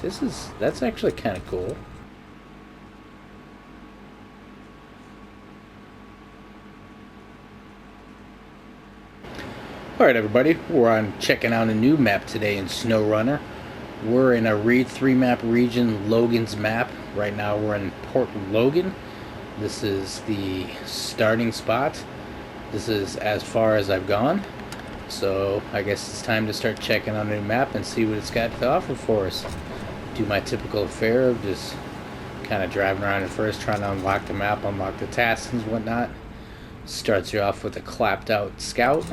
That's actually kind of cool. Alright everybody, we're on checking out a new map today in SnowRunner. We're in a Read 3 map region, Logan's map. Right now we're in Port Logan. This is the starting spot. This is as far as I've gone. So I guess it's time to start checking on a new map and see what it's got to offer for us. Do my typical fare of just kind of driving around at first, trying to unlock the map, unlock the tasks and whatnot. Starts you off with a clapped out scout.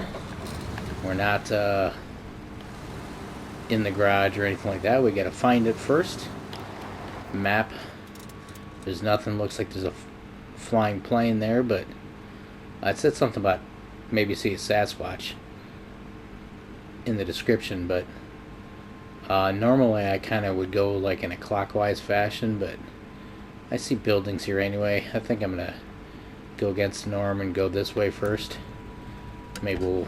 We're not in the garage or anything like that. We gotta find it first. Map. There's nothing. Looks like there's a flying plane there, but I said something about maybe see a Sasquatch in the description, but normally I kind of would go like in a clockwise fashion, but I see buildings here anyway. I think I'm gonna go against the norm and go this way first. Maybe we'll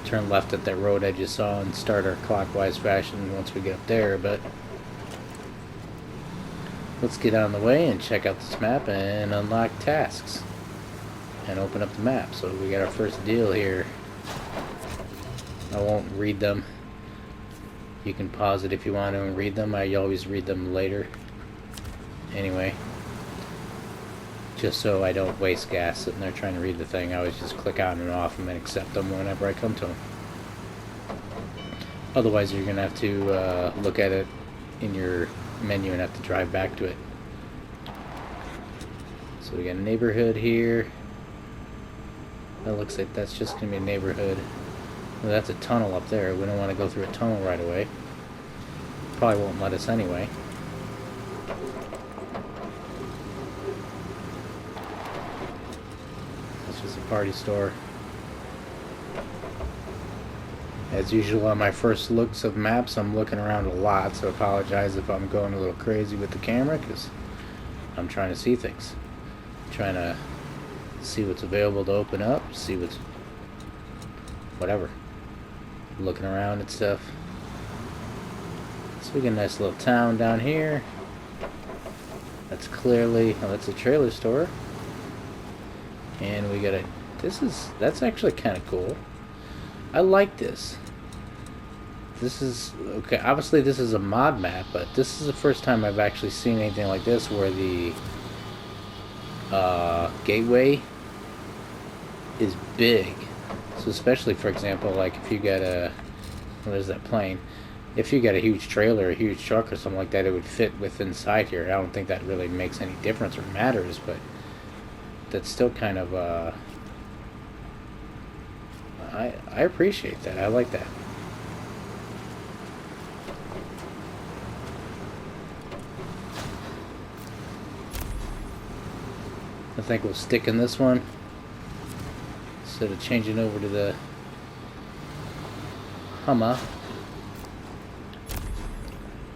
turn left at that road I just saw and start our clockwise fashion once we get up there, but let's get out of the way and check out this map and unlock tasks and open up the map. So we got our first deal here. I won't read them. You can pause it if you want to and read them. I always read them later anyway, just so I don't waste gas sitting there trying to read the thing. I always just click on and off them and accept them whenever I come to them. Otherwise you're gonna have to look at it in your menu and have to drive back to it. So we got a neighborhood here. That looks like that's just gonna be a neighborhood. Well, that's a tunnel up there. We don't want to go through a tunnel right away. Probably won't let us anyway. It's a party store. As usual on my first looks of maps, I'm looking around a lot, so I apologize if I'm going a little crazy with the camera, because I'm trying to see things. I'm trying to see what's available to open up, see what's whatever. Looking around and stuff. So we got a nice little town down here. That's clearly, oh, that's a trailer store. And we got a, that's actually kind of cool. I like this. This is, okay, obviously this is a mod map, but this is the first time I've actually seen anything like this where the gateway is big. So especially, for example, like if you got a, well, there's that plane. If you got a huge trailer, a huge truck or something like that, it would fit within inside here. I don't think that really makes any difference or matters, but that's still kind of I appreciate that. I like that. I think we'll stick in this one instead of changing over to the Hummer.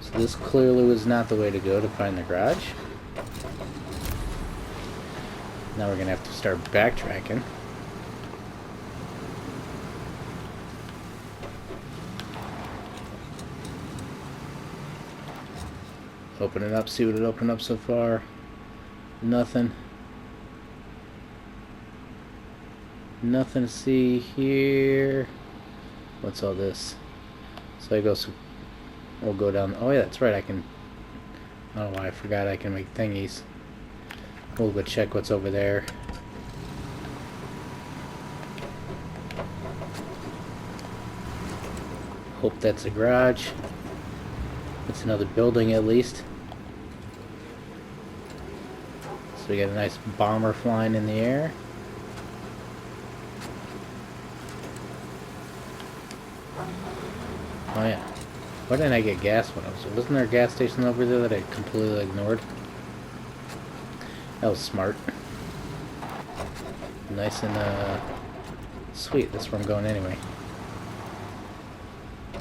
So this clearly was not the way to go to find the garage. Now we're gonna have to start backtracking. Open it up, see what it opened up so far. Nothing. Nothing to see here. What's all this? So I go, we'll go down. Oh yeah, that's right, I can, I don't know why I forgot I can make thingies. We'll go check what's over there. Hope that's a garage. It's another building at least. So we got a nice bomber flying in the air. Oh yeah. Why didn't I get gas when I was there? Wasn't there a gas station over there that I completely ignored? That was smart. Nice and sweet. That's where I'm going anyway. I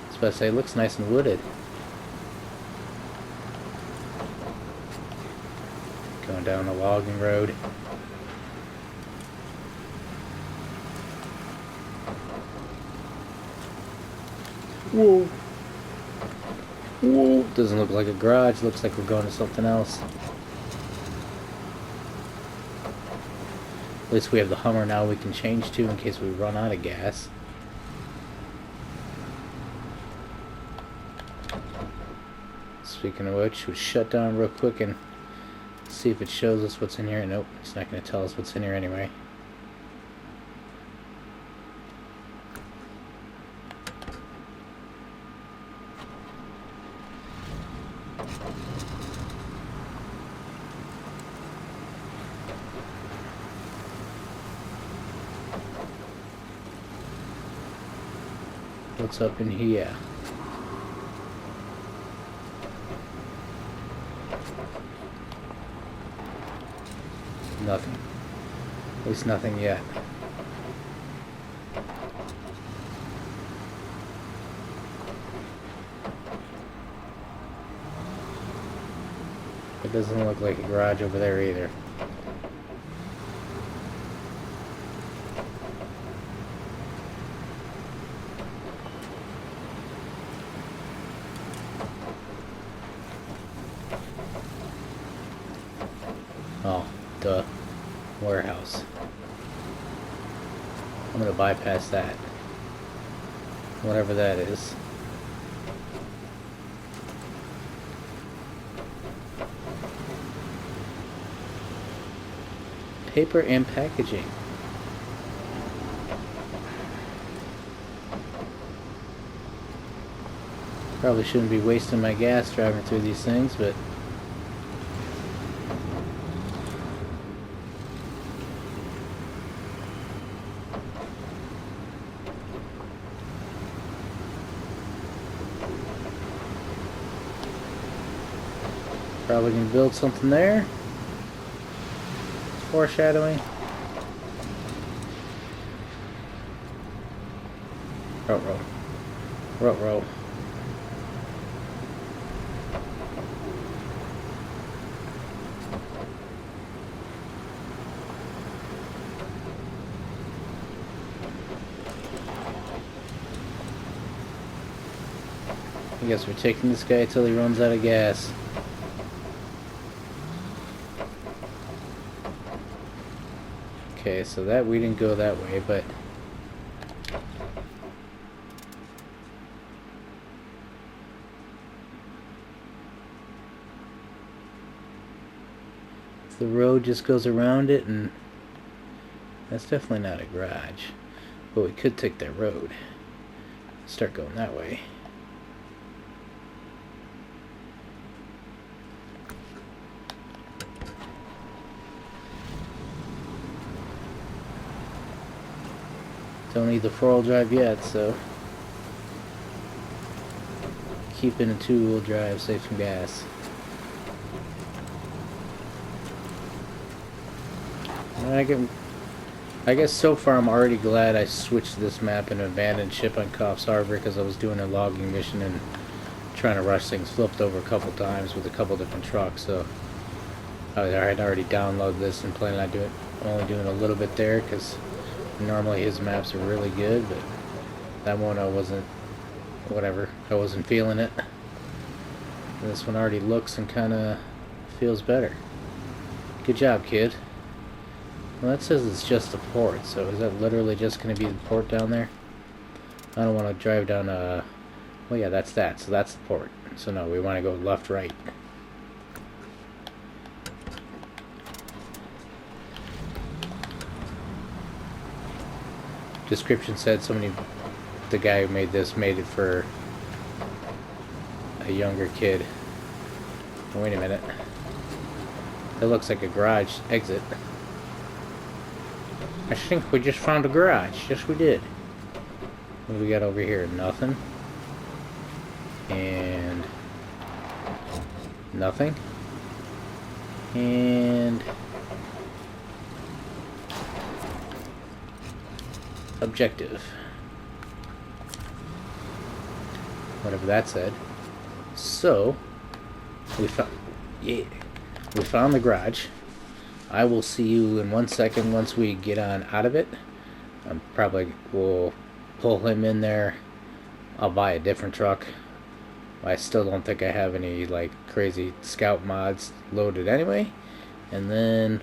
was about to say, it looks nice and wooded. Going down a logging road. Whoa. Whoa, doesn't look like a garage. Looks like we're going to something else. At least we have the Hummer now we can change to in case we run out of gas. Speaking of which, we'll shut down real quick and see if it shows us what's in here. Nope, it's not going to tell us what's in here anyway. What's up in here? Nothing. At least nothing yet. It doesn't look like a garage over there either. Oh, duh. Warehouse. I'm gonna bypass that. Whatever that is. Paper and packaging. Probably shouldn't be wasting my gas driving through these things, but probably gonna build something there. Foreshadowing. Row. I guess we're taking this guy till he runs out of gas. Okay, so that we didn't go that way, but the road just goes around it, and that's definitely not a garage. But we could take that road. Start going that way. Don't need the 4-wheel drive yet, so keep it in 2-wheel drive, save some gas. I guess so far I'm already glad I switched this map and abandoned ship on Coffs Harbor, because I was doing a logging mission and trying to rush things. Flipped over a couple times with a couple different trucks, so I had already downloaded this and planning on only doing a little bit there, because normally his maps are really good, but that one I wasn't, whatever, I wasn't feeling it. This one already looks and kind of feels better. Good job, kid. Well, that says it's just a port, so is that literally just going to be the port down there? I don't want to drive down a... Well, yeah, that's that, so that's the port. So no, we want to go left, right. Description said the guy who made this made it for a younger kid. Oh, wait a minute. That looks like a garage exit. I think we just found a garage. Yes, we did. What do we got over here? Nothing. And nothing. And objective. Whatever that said. So we found the garage. I will see you in 1 second once we get on out of it. Probably will pull him in there. I'll buy a different truck I still don't think I have any like crazy scout mods loaded anyway. And then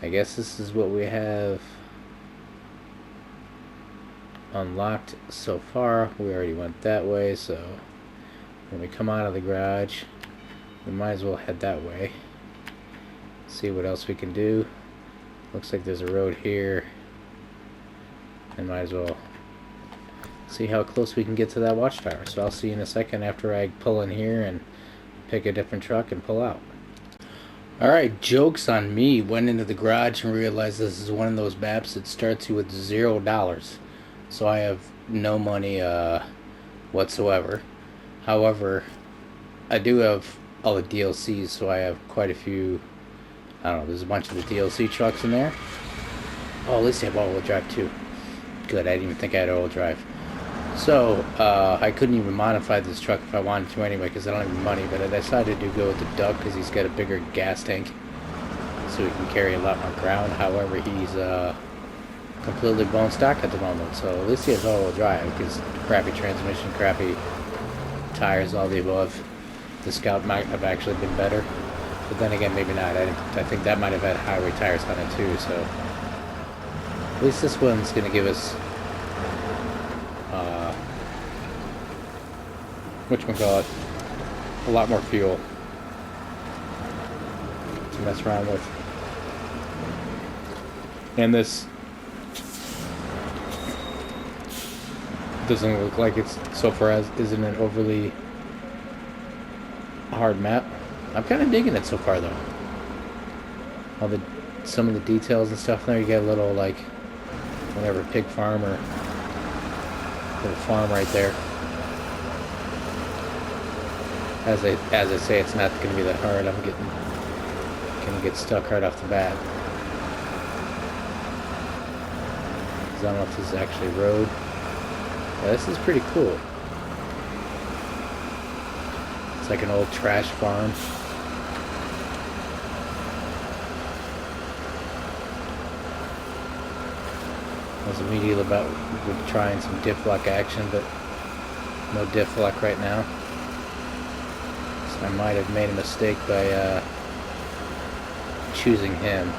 I guess this is what we have unlocked so far. We already went that way, so when we come out of the garage, we might as well head that way. See what else we can do. Looks like there's a road here. And might as well see how close we can get to that watchtower. So I'll see you in a second after I pull in here and pick a different truck and pull out. Alright, joke's on me. Went into the garage and realized this is one of those maps that starts you with $0. So I have no money whatsoever. However, I do have all the DLCs, so I have quite a few. I don't know, there's a bunch of the DLC trucks in there. Oh, at least I have all-wheel drive too. Good, I didn't even think I had all-wheel drive. So, I couldn't even modify this truck if I wanted to anyway, because I don't have any money, but I decided to go with the Duck because he's got a bigger gas tank, so he can carry a lot more ground. However, he's completely bone stock at the moment, so at least he has all-wheel drive, because crappy transmission, crappy tires, all the above. The Scout might have actually been better, but then again, maybe not. I think that might have had highway tires on it too, so at least this one's going to give us whatchamacallit, a lot more fuel to mess around with. And this doesn't look like it's, so far as, isn't an overly hard map. I'm kind of digging it so far though. Some of the details and stuff there, you get a little like, whatever, pig farm or little farm right there. As I say, it's not going to be that hard. I'm gonna get stuck right off the bat. 'Cause I don't know if this is actually road. Yeah, this is pretty cool. It's like an old trash farm. I was immediately about trying some diff lock action, but no diff lock right now. So I might have made a mistake by choosing him.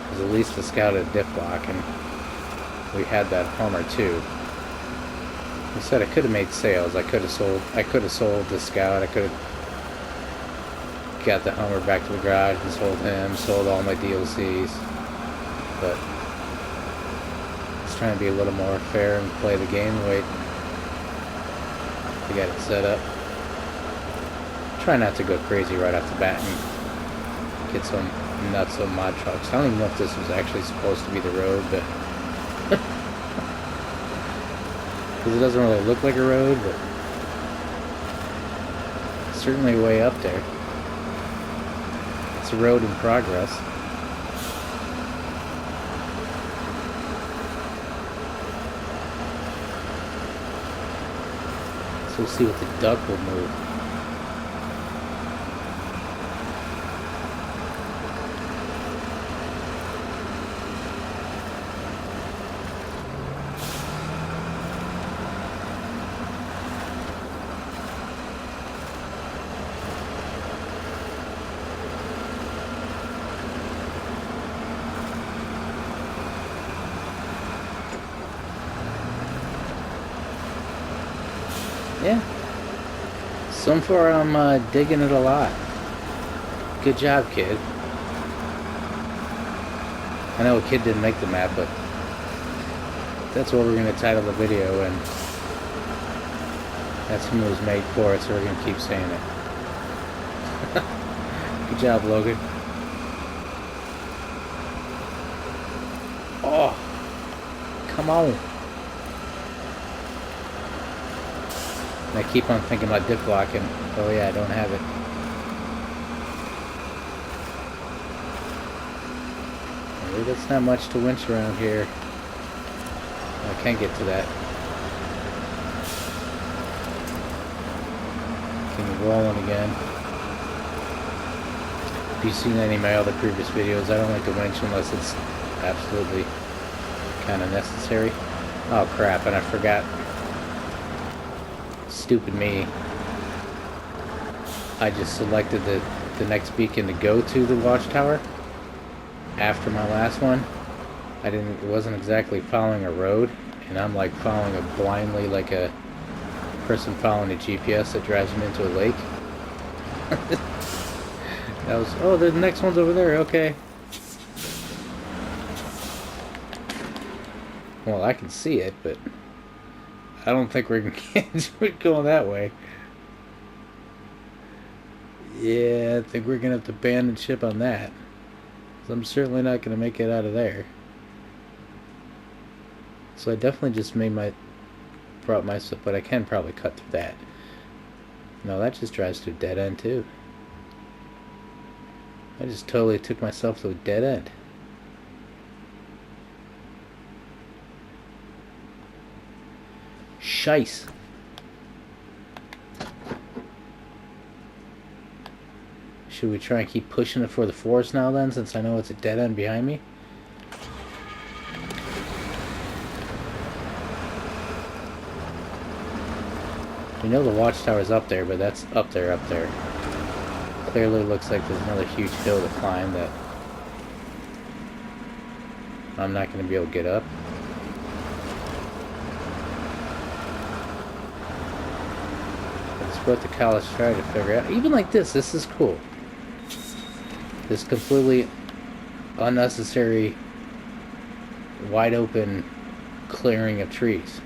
Because at least the Scout had diff lock, and we had that Hummer too. I said I could have made sales. I could have sold the Scout. I could have got the Hummer back to the garage and sold him, sold all my DLCs. But trying to be a little more fair and play the game the way we got it set up. Try not to go crazy right off the bat and get some nuts on mod trucks. I don't even know if this was actually supposed to be the road, but because it doesn't really look like a road, but it's certainly way up there. It's a road in progress. So we'll see what the Duck will move. Yeah. So far, I'm digging it a lot. Good job, kid. I know a kid didn't make the map, but that's what we're going to title the video, and that's who it was made for, so we're going to keep saying it. Good job, Logan. Oh, come on. And I keep on thinking about diff locking. Oh yeah, I don't have it. Maybe that's not much to winch around here. I can't get to that. Can you rolling again? If you've seen any of my other previous videos, I don't like to winch unless it's absolutely kind of necessary. Oh crap, and I forgot. Stupid me. I just selected the next beacon to go to the watchtower after my last one. It wasn't exactly following a road, and I'm like following it blindly like a person following a GPS that drives them into a lake. That was, oh, the next one's over there, okay. Well, I can see it, but I don't think we're going that way. Yeah, I think we're gonna have to abandon ship on that. 'Cause I'm certainly not gonna make it out of there. So I definitely just brought myself, but I can probably cut through that. No, that just drives to a dead end too. I just totally took myself to a dead end. Shice. Should we try and keep pushing it for the forest now then, since I know it's a dead end behind me? We know the watchtower's up there, but that's up there. Clearly looks like there's another huge hill to climb that I'm not going to be able to get up. That's what the college tried to figure out. Even like this is cool. This completely unnecessary, wide open clearing of trees.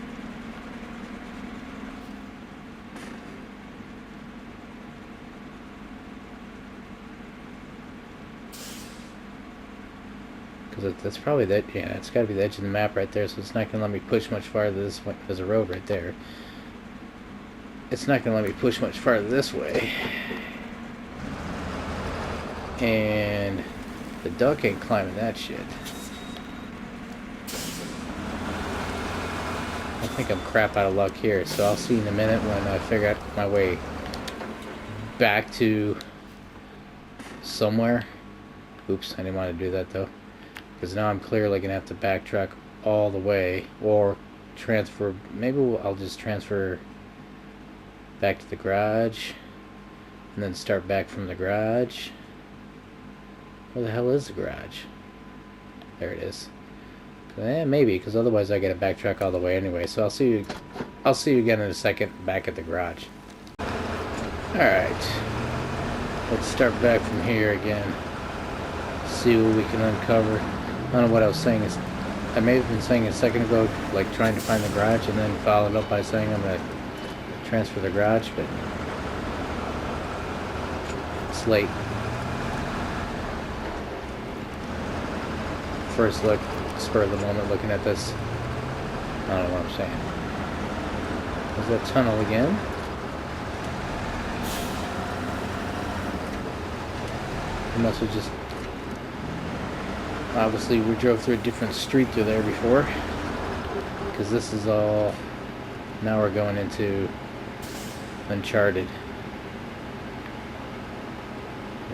Because that's probably that, yeah, it's got to be the edge of the map right there, so it's not going to let me push much farther this way. There's a road right there. It's not going to let me push much farther this way. And the duck ain't climbing that shit. I think I'm crap out of luck here, so I'll see in a minute when I figure out my way back to somewhere. Oops, I didn't want to do that though. Because now I'm clearly going to have to backtrack all the way, or transfer. Maybe I'll just transfer back to the garage, and then start back from the garage. Where the hell is the garage? There it is. Maybe, because otherwise I got to backtrack all the way anyway. So I'll see you again in a second back at the garage. Alright. Let's start back from here again. See what we can uncover. I don't know what I was saying. I may have been saying a second ago, like trying to find the garage, and then followed up by saying I'm going to transfer the garage, but it's late. First look, spur of the moment looking at this. I don't know what I'm saying. Is that tunnel again? It must have just... Obviously we drove through a different street through there before. Because this is all... Now we're going into Uncharted.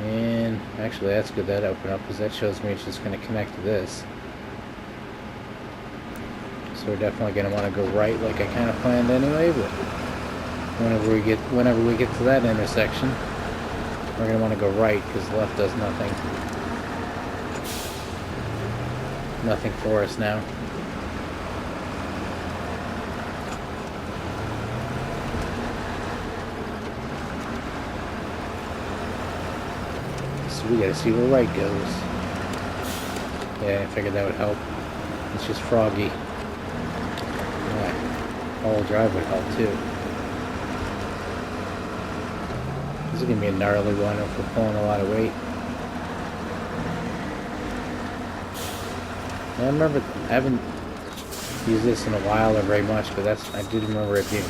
And actually that's good that opened up, because that shows me it's just going to connect to this. So we're definitely going to want to go right like I kind of planned anyway, but whenever we get to that intersection, we're going to want to go right, because left does nothing. Nothing for us now. So we gotta see where right goes. Yeah, I figured that would help. It's just froggy. Yeah, all drive would help too. This is gonna be a gnarly one if we're pulling a lot of weight. I remember, I haven't used this in a while or very much, but I did remember it being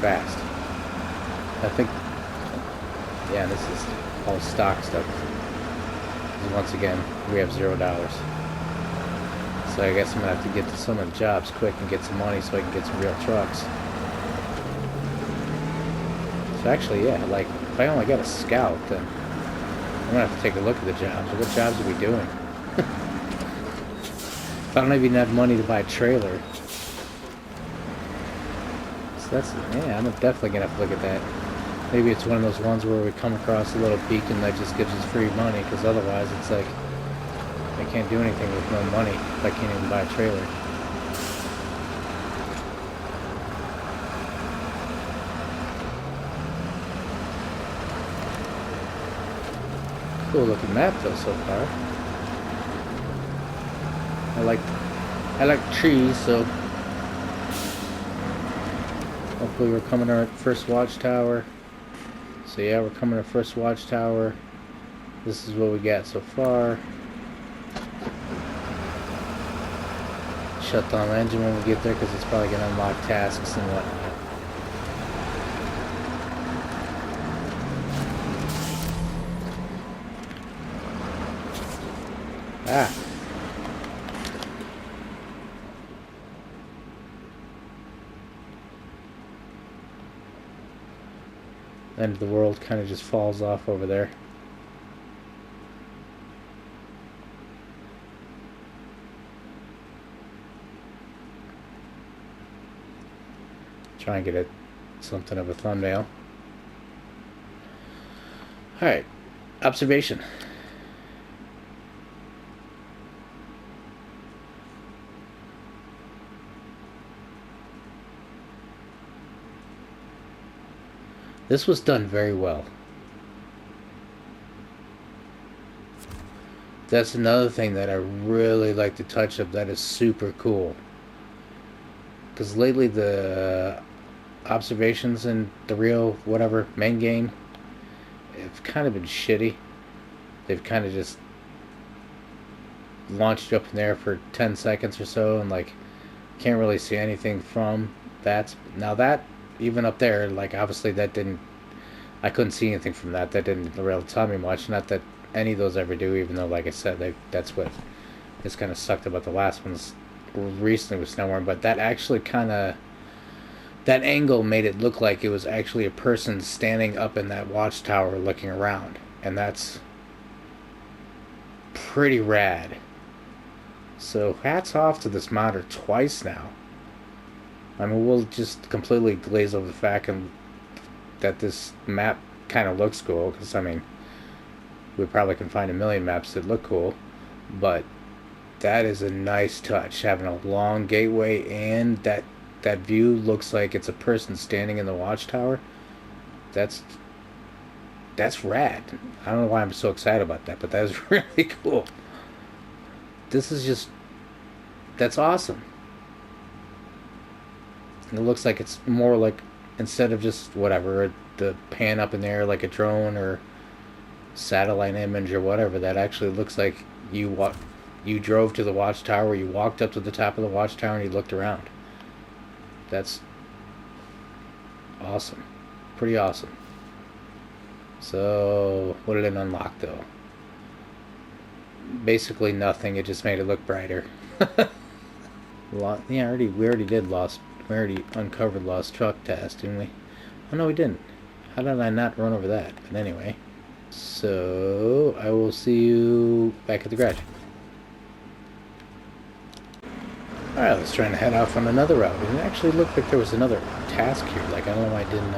fast. I think, yeah, this is all stock stuff. Once again, we have $0. So I guess I'm going to have to get to some of the jobs quick and get some money so I can get some real trucks. So actually, yeah, like, if I only got a Scout, then I'm going to have to take a look at the jobs. What jobs are we doing? If I don't even have money to buy a trailer, Yeah, I'm definitely gonna have to look at that. Maybe it's one of those ones where we come across a little beacon that just gives us free money, because otherwise it's like I can't do anything with no money if I can't even buy a trailer. Cool looking map though so far. I like trees, so hopefully we're coming to our first watchtower. So yeah, we're coming to first watchtower. This is what we got so far. Shut down the engine when we get there because it's probably going to unlock tasks and whatnot. Ah. The end of the world kind of just falls off over there. Try and get something of a thumbnail. Alright. Observation. This was done very well. That's another thing that I really like to touch up that is super cool. Because lately the observations in the real whatever main game have kind of been shitty. They've kind of just launched you up in there for 10 seconds or so and like can't really see anything from that. Now that even up there, like obviously that didn't, I couldn't see anything from that. That didn't really tell me much. Not that any of those ever do, even though like I said, that's what is kind of sucked about the last ones recently with snowrunner. But that actually kind of, that angle made it look like it was actually a person standing up in that watchtower looking around, and that's pretty rad. So hats off to this modder twice now. I mean, we'll just completely glaze over the fact that this map kind of looks cool, because I mean, we probably can find a million maps that look cool, but that is a nice touch, having a long gateway and that view looks like it's a person standing in the watchtower. That's rad. I don't know why I'm so excited about that, but that is really cool. This is just, that's awesome. It looks like it's more like, instead of just whatever, the pan up in the air like a drone or satellite image or whatever, that actually looks like you drove to the watchtower, you walked up to the top of the watchtower and you looked around. That's awesome. Pretty awesome. So, what did it unlock though? Basically nothing, it just made it look brighter. Yeah, we already uncovered lost truck task, didn't we? Oh no, we didn't. How did I not run over that? But anyway. So, I will see you back at the garage. Alright, let's try to head off on another route. It actually looked like there was another task here. Like, I don't know why I didn't,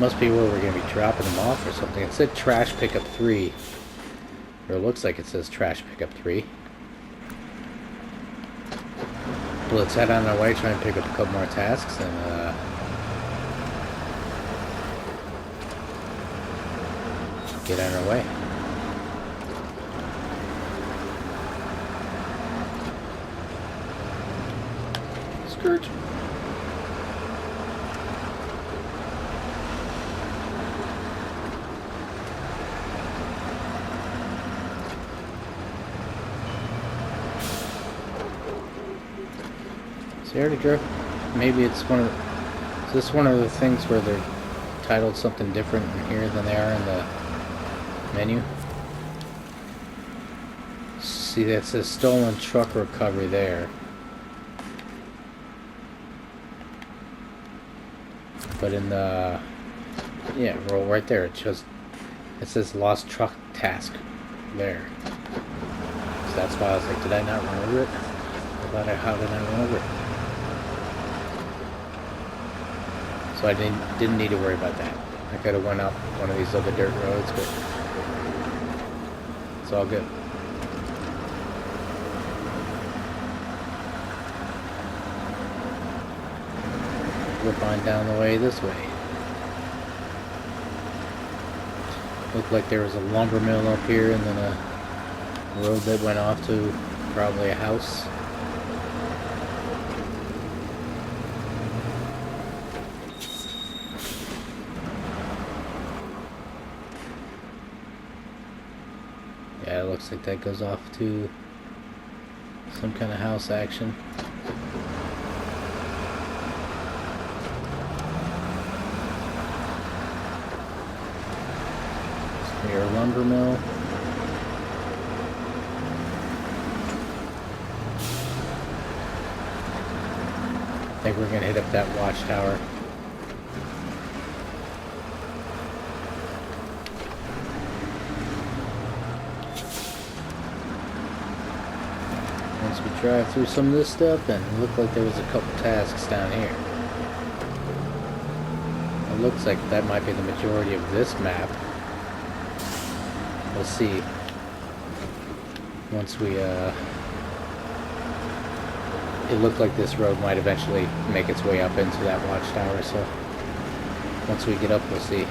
must be where we're going to be dropping them off or something. It said trash pickup 3. Or it looks like it says trash pickup 3. Well, let's head on our way, try and pick up a couple more tasks, and, get on our way. Skirt. So I already drove. Maybe it's one of the, is this one of the things where they're titled something different in here than they are in the menu? See, that says stolen truck recovery there. But in the, yeah, roll right there, it says lost truck task there. So that's why I was like, did I not run over it? How did I run over it? So I didn't need to worry about that. I could have went up one of these other dirt roads, but it's all good. Whip on down the way this way. Looked like there was a lumber mill up here and then a road that went off to probably a house. Yeah, it looks like that goes off to some kind of house action. It's near a lumber mill. I think we're gonna hit up that watchtower. Once we drive through some of this stuff, and it looked like there was a couple tasks down here. It looks like that might be the majority of this map. We'll see. Once we, it looked like this road might eventually make its way up into that watchtower, so once we get up, we'll see.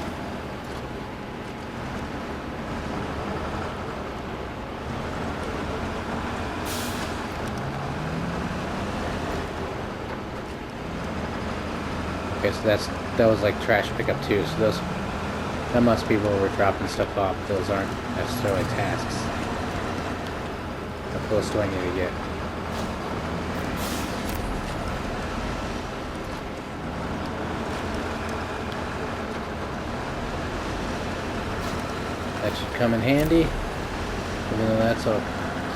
Okay, so that was like trash pickup too, so that must be where we're dropping stuff off. Those aren't necessarily tasks. How close do I need to get? That should come in handy, even though that's all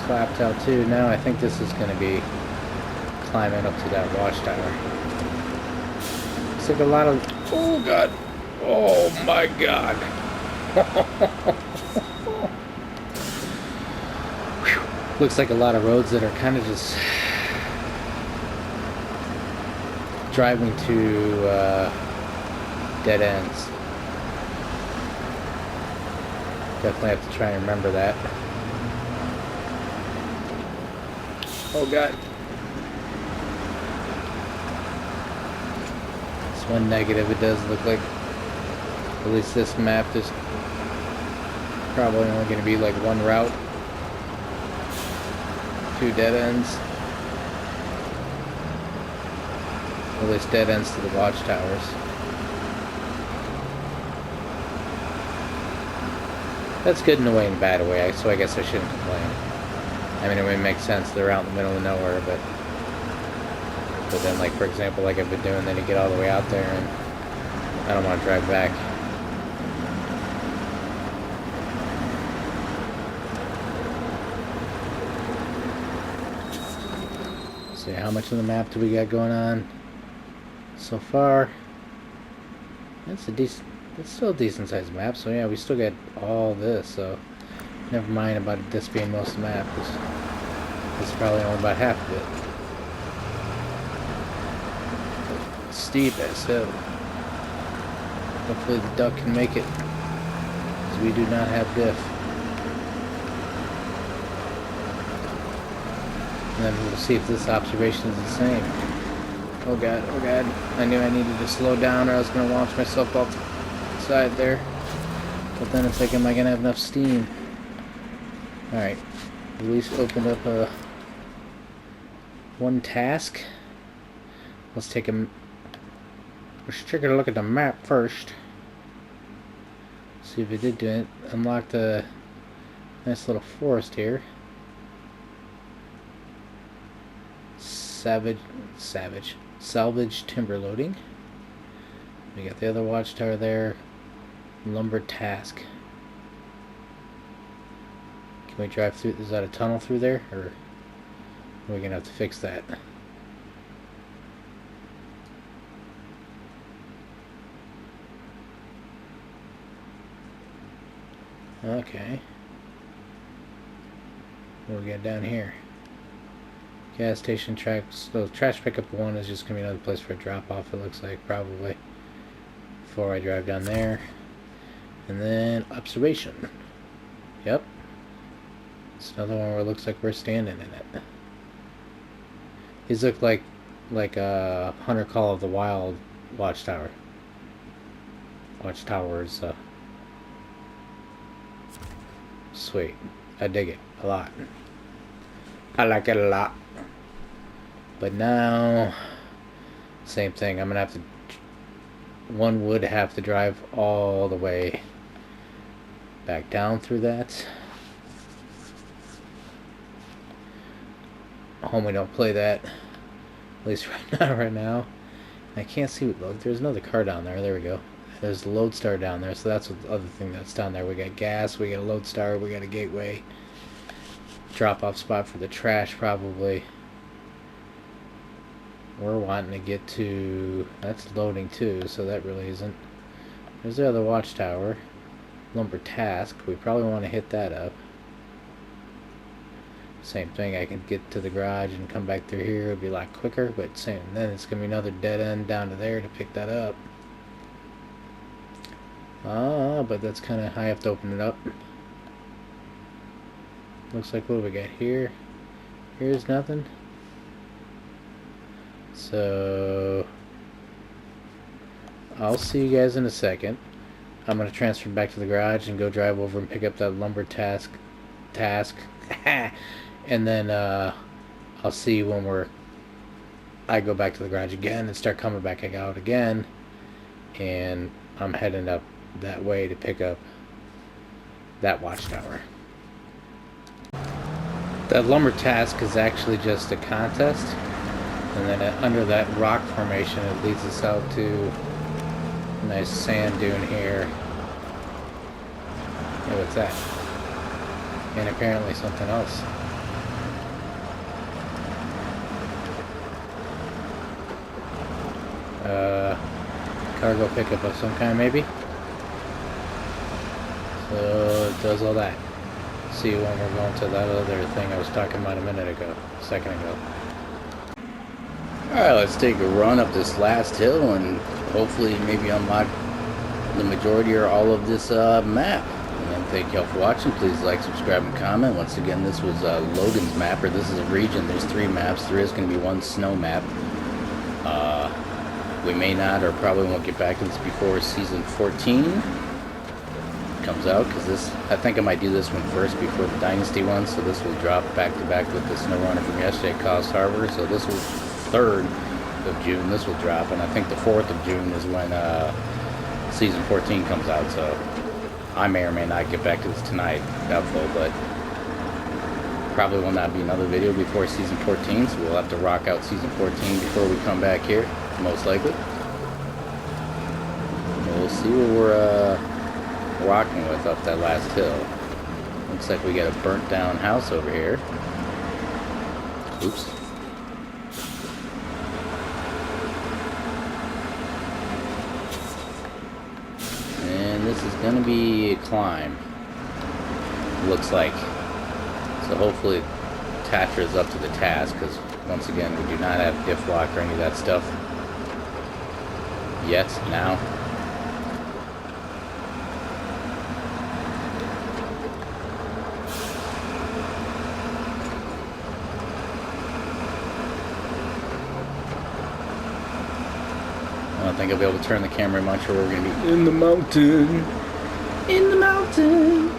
clapped out too. Now I think this is going to be climbing up to that watchtower. Looks like a lot of... Oh god! Oh my god! Looks like a lot of roads that are kind of just driving to dead ends. Definitely have to try and remember that. Oh god. That's one negative. It does look like, at least this map, is probably only going to be like one route. 2 dead ends. At least dead ends to the watchtowers. That's good in a way and bad a way, so I guess I shouldn't complain. I mean, it would make sense, they're out in the middle of nowhere, but then, like, for example, like I've been doing, then you get all the way out there, and I don't want to drive back. See, how much of the map do we got going on so far? That's still a decent sized map, so yeah, we still got all this, so never mind about this being most of the map, because this is probably only about half of it. Steep as hell. Hopefully the duck can make it, because we do not have diff. And then we'll see if this observation is the same. Oh god, oh god. I knew I needed to slow down or I was going to launch myself off the side there. But then it's like, am I going to have enough steam? Alright. At least opened up one task. Let's take a... Let's take a look at the map first. See if it did do it. Unlocked a nice little forest here. Salvage timber loading. We got the other watchtower there. Lumber task. Can we drive through? Is that a tunnel through there? Or are we gonna have to fix that? Okay. What do we got down here? Gas station tracks. So trash pickup 1 is just gonna be another place for a drop off. It looks like probably before I drive down there. And then observation. Yep. It's another one where it looks like we're standing in it. These look like a Hunter Call of the Wild watchtower. Watchtowers. Sweet. I dig it a lot. I like it a lot. But now, same thing. I'm gonna have to. One would have to drive all the way back down through that. Home we don't play that. At least right now. I can't see what load. There's another car down there. There we go. There's a Lodestar down there, so that's the other thing that's down there. We got gas, we got a Lodestar, we got a gateway. Drop-off spot for the trash, probably. We're wanting to get to... That's loading, too, so that really isn't... There's the other watchtower. Lumber task. We probably want to hit that up. Same thing, I can get to the garage and come back through here. It'll be a lot quicker, but same. Then it's going to be another dead end down to there to pick that up. But that's kind of high. I have to open it up. Looks like what do we got here? Here's nothing. So I'll see you guys in a second. I'm gonna transfer back to the garage and go drive over and pick up that lumber task, and then I'll see when I go back to the garage again and start coming back out again, and I'm heading up that way to pick up that watchtower. That lumber task is actually just a contest, and then under that rock formation it leads us out to a nice sand dune here. Hey, what's that? And apparently something else. Cargo pickup of some kind, maybe? So it does all that. See you when we're going to that other thing I was talking about a second ago. Alright, let's take a run up this last hill and hopefully maybe unlock the majority or all of this map. And thank y'all for watching. Please like, subscribe, and comment. Once again, this was Logan's map, or this is a region. There's 3 maps. There is going to be 1 snow map. We may not or probably won't get back to this before season 14 comes out, because this, I think I might do this one first before the Dynasty one, so this will drop back to back with the SnowRunner from yesterday, Cause Harbor. So this was 3rd of June, this will drop, and I think the 4th of June is when season 14 comes out, so I may or may not get back to this tonight, doubtful, but probably will not be another video before season 14, so we'll have to rock out season 14 before we come back here, most likely. We'll see what we're rocking with up that last hill. Looks like we got a burnt down house over here. Oops. And this is gonna be a climb, looks like. So hopefully Tatra is up to the task, because once again we do not have diff lock or any of that stuff yet now. I don't think I'll be able to turn the camera much, or we're going to be in the mountain. In the mountain.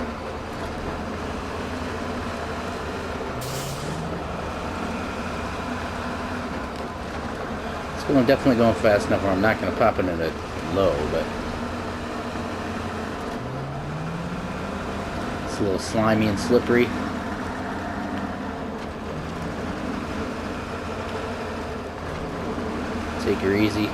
So I'm definitely going fast enough where I'm not going to pop it in a low, but it's a little slimy and slippery. Take her easy.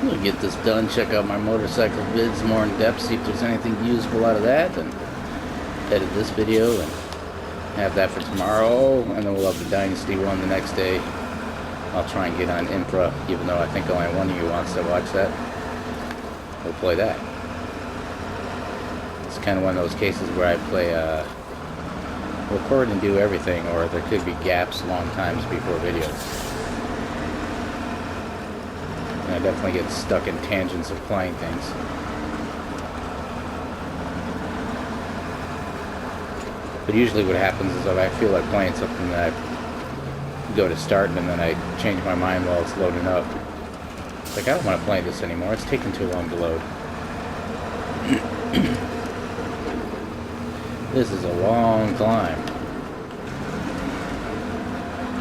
We'll get this done, check out my motorcycle vids more in depth, see if there's anything usable out of that, and edit this video and have that for tomorrow, and then we'll have the Dynasty one the next day. I'll try and get on Infra, even though I think only one of you wants to watch that. We'll play that. It's kind of one of those cases where I play, record and do everything, or there could be gaps long times before videos. And I definitely get stuck in tangents of playing things. But usually what happens is if I feel like playing something, that I go to start and then I change my mind while it's loading up. It's like, I don't want to play this anymore. It's taking too long to load. This is a long climb.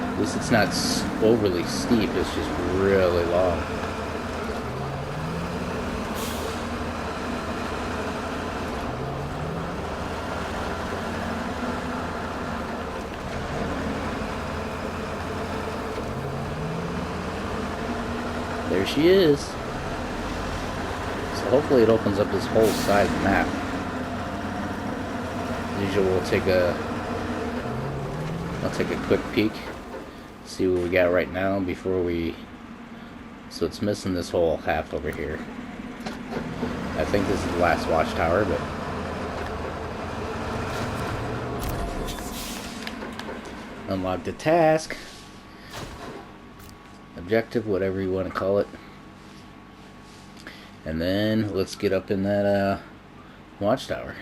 At least it's not overly steep, it's just really long. There she is. So hopefully it opens up this whole side of the map. As usual, I'll take a quick peek, see what we got right now before we... So it's missing this whole half over here. I think this is the last watchtower, but... Unlock the task. Objective, whatever you want to call it. And then let's get up in that watchtower.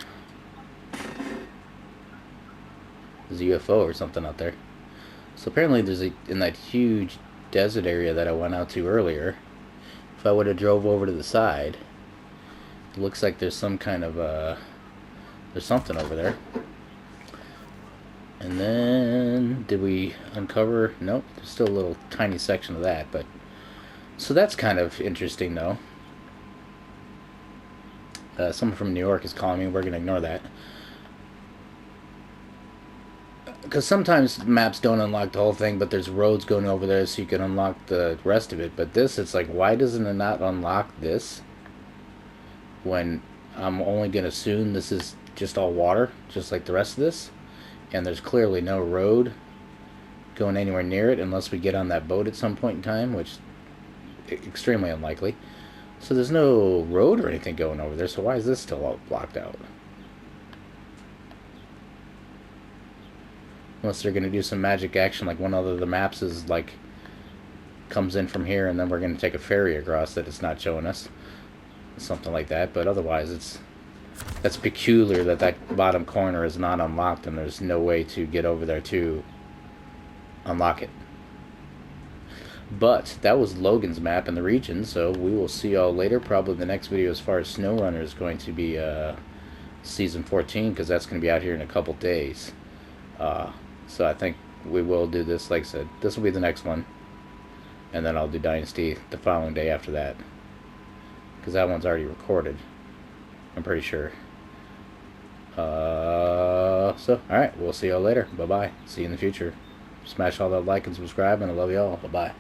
There's a UFO or something out there. So apparently there's in that huge desert area that I went out to earlier, if I would have drove over to the side, it looks like there's some kind of there's something over there. And then did we uncover? Nope, there's still a little tiny section of that, but so that's kind of interesting though. Someone from New York is calling me. We're gonna ignore that. Because sometimes maps don't unlock the whole thing, but there's roads going over there so you can unlock the rest of it. But this, it's like, why doesn't it not unlock this? When I'm only going to assume this is just all water, just like the rest of this. And there's clearly no road going anywhere near it unless we get on that boat at some point in time, which is extremely unlikely. So there's no road or anything going over there, so why is this still all blocked out? Unless they're going to do some magic action, like one of the maps is like comes in from here and then we're going to take a ferry across that it's not showing us. Something like that, but otherwise that's peculiar that that bottom corner is not unlocked and there's no way to get over there to unlock it. But that was Logan's map in the region, so we will see y'all later. Probably the next video as far as SnowRunner is going to be Season 14, because that's going to be out here in a couple days. So I think we will do this, like I said, this will be the next one. And then I'll do Dynasty the following day after that. Because that one's already recorded, I'm pretty sure. So, alright, we'll see y'all later. Bye-bye. See you in the future. Smash all that like and subscribe, and I love y'all. Bye-bye.